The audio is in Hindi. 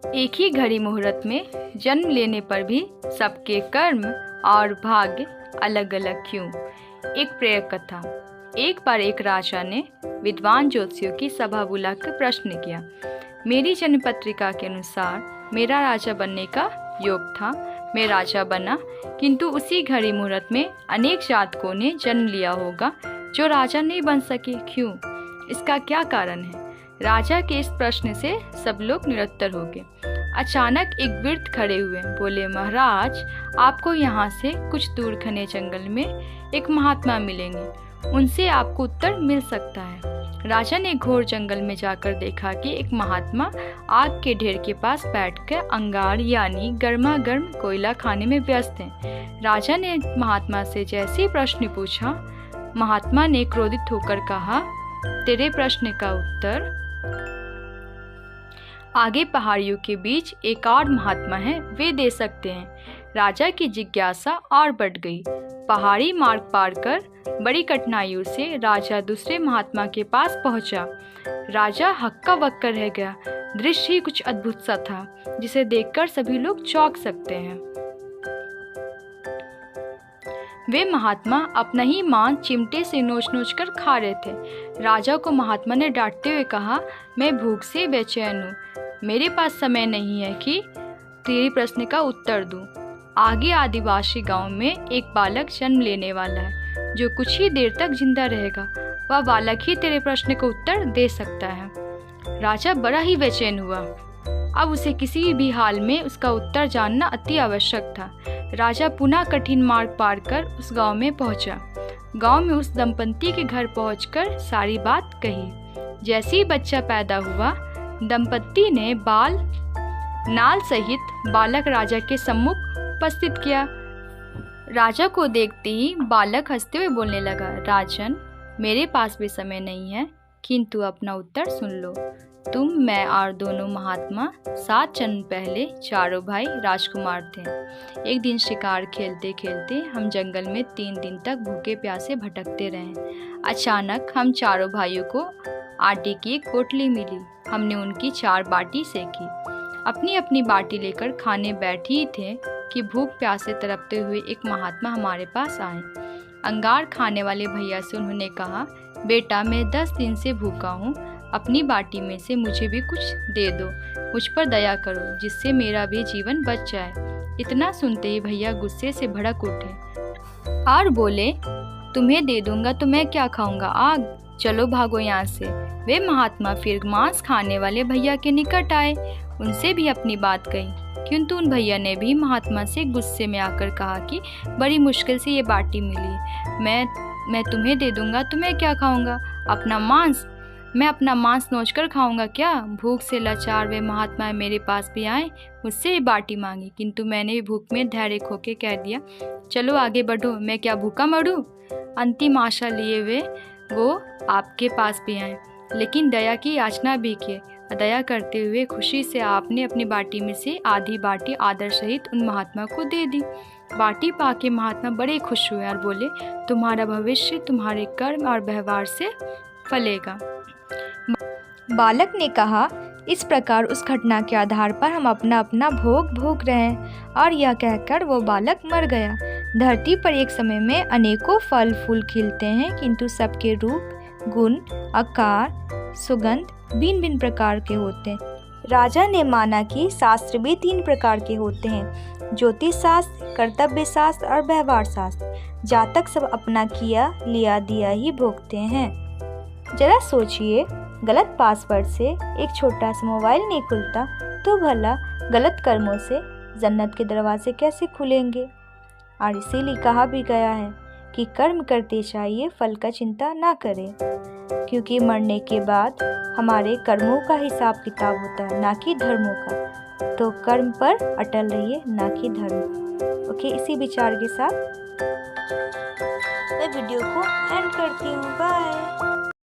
एक ही घड़ी मुहूर्त में जन्म लेने पर भी सबके कर्म और भाग्य अलग अलग क्यों। एक प्रेरक कथा। एक बार एक राजा ने विद्वान ज्योतिषियों की सभा बुलाकर प्रश्न किया। मेरी जन्म पत्रिका के अनुसार मेरा राजा बनने का योग था। मैं राजा बना, किंतु उसी घड़ी मुहूर्त में अनेक जातकों ने जन्म लिया होगा जो राजा नहीं बन सके। क्यों? इसका क्या कारण है? राजा के इस प्रश्न से सब लोग निरुत्तर हो गए। अचानक एक वृद्ध खड़े हुए, बोले, महाराज, आपको यहाँ से कुछ दूर घने जंगल में एक महात्मा मिलेंगे, उनसे आपको उत्तर मिल सकता है। राजा ने घोर जंगल में जाकर देखा कि एक महात्मा आग के ढेर के पास बैठकर अंगार यानी गर्मा गर्म कोयला खाने में व्यस्त हैं। राजा ने महात्मा से जैसे ही प्रश्न पूछा, महात्मा ने क्रोधित होकर कहा, तेरे प्रश्न का उत्तर आगे पहाड़ियों के बीच एक और महात्मा है, वे दे सकते हैं। राजा की जिज्ञासा और बढ़ गई। पहाड़ी मार्ग पार कर बड़ी कठिनाइयों से राजा दूसरे महात्मा के पास पहुंचा। राजा हक्का बक्का रह गया। दृश्य ही कुछ अद्भुत सा था, जिसे देखकर सभी लोग चौंक सकते हैं। वे महात्मा अपना ही मांस चिमटे से नोच नोच कर खा रहे थे। राजा को महात्मा ने डांटते हुए कहा, मैं भूख से बेचैन हूँ, मेरे पास समय नहीं है कि तेरे प्रश्न का उत्तर दूं। आगे आदिवासी गांव में एक बालक जन्म लेने वाला है, जो कुछ ही देर तक जिंदा रहेगा। वह बालक ही तेरे प्रश्न का उत्तर दे सकता है। राजा बड़ा ही बेचैन हुआ। अब उसे किसी भी हाल में उसका उत्तर जानना अति आवश्यक था। राजा पुनः कठिन मार्ग पार कर उस गांव में पहुंचा। गांव में उस दंपति के घर पहुंचकर सारी बात कही। जैसे ही बच्चा पैदा हुआ, दंपति ने नाल सहित बालक राजा के सम्मुख उपस्थित किया। राजा को देखते ही बालक हंसते हुए बोलने लगा, राजन, मेरे पास भी समय नहीं है, किंतु अपना उत्तर सुन लो। तुम, मैं और दोनों महात्मा 7 जन्म पहले चारों भाई राजकुमार थे। एक दिन शिकार खेलते खेलते हम जंगल में 3 दिन तक भूखे प्यासे भटकते रहे। अचानक हम चारों भाइयों को आटे की एक पोटली मिली। हमने उनकी 4 बाटी सेकी। अपनी अपनी बाटी लेकर खाने बैठे ही थे कि भूख प्यासे तड़पते हुए एक महात्मा हमारे पास आए। अंगार खाने वाले भैया से उन्होंने कहा, बेटा, मैं 10 दिन से भूखा हूँ, अपनी बाटी में से मुझे भी कुछ दे दो, मुझ पर दया करो, जिससे मेरा भी जीवन बच जाए। इतना सुनते ही भैया गुस्से से भड़क उठे और बोले, तुम्हें दे दूंगा तो मैं क्या खाऊंगा, आग, चलो भागो यहाँ से। वे महात्मा फिर मांस खाने वाले भैया के निकट आए, उनसे भी अपनी बात कही, किंतु उन भैया ने भी महात्मा से गुस्से में आकर कहा कि बड़ी मुश्किल से ये बाटी मिली, मैं तुम्हें दे दूंगा तो मैं क्या खाऊंगा, मैं अपना मांस नोच कर खाऊंगा क्या। भूख से लाचार वे महात्मा मेरे पास भी आए, मुझसे भी बाटी मांगी, किंतु मैंने भी भूख में धैर्य खो के कह दिया, चलो आगे बढ़ो, मैं क्या भूखा मरूं। अंतिम आशा लिए वे वो आपके पास भी आए, लेकिन दया की याचना भी की। दया करते हुए खुशी से आपने अपनी बाटी में से आधी बाटी आदर सहित उन महात्मा को दे दी। बाटी पाके महात्मा बड़े खुश हुए और बोले, तुम्हारा भविष्य तुम्हारे कर्म और व्यवहार से फलेगा। बालक ने कहा, इस प्रकार उस घटना के आधार पर हम अपना अपना भोग भोग रहे हैं। और यह कहकर वो बालक मर गया। धरती पर एक समय में अनेकों फल फूल खिलते हैं, किंतु सबके रूप, गुण, आकार, सुगंध भिन्न भिन्न प्रकार के होते हैं। राजा ने माना कि शास्त्र भी 3 प्रकार के होते हैं, ज्योतिष शास्त्र, कर्तव्य शास्त्र और व्यवहार शास्त्र। जातक सब अपना किया लिया दिया ही भोगते हैं। जरा सोचिए, गलत पासवर्ड से एक छोटा सा मोबाइल नहीं खुलता, तो भला गलत कर्मों से जन्नत के दरवाजे कैसे खुलेंगे। और इसीलिए कहा भी गया है कि कर्म करते चाहिए, फल का चिंता ना करें, क्योंकि मरने के बाद हमारे कर्मों का हिसाब किताब होता है, ना कि धर्मों का। तो कर्म पर अटल रहिए, ना कि धर्म। ओके, इसी विचार के साथ मैं वीडियो को एंड करती हूँ। बाय।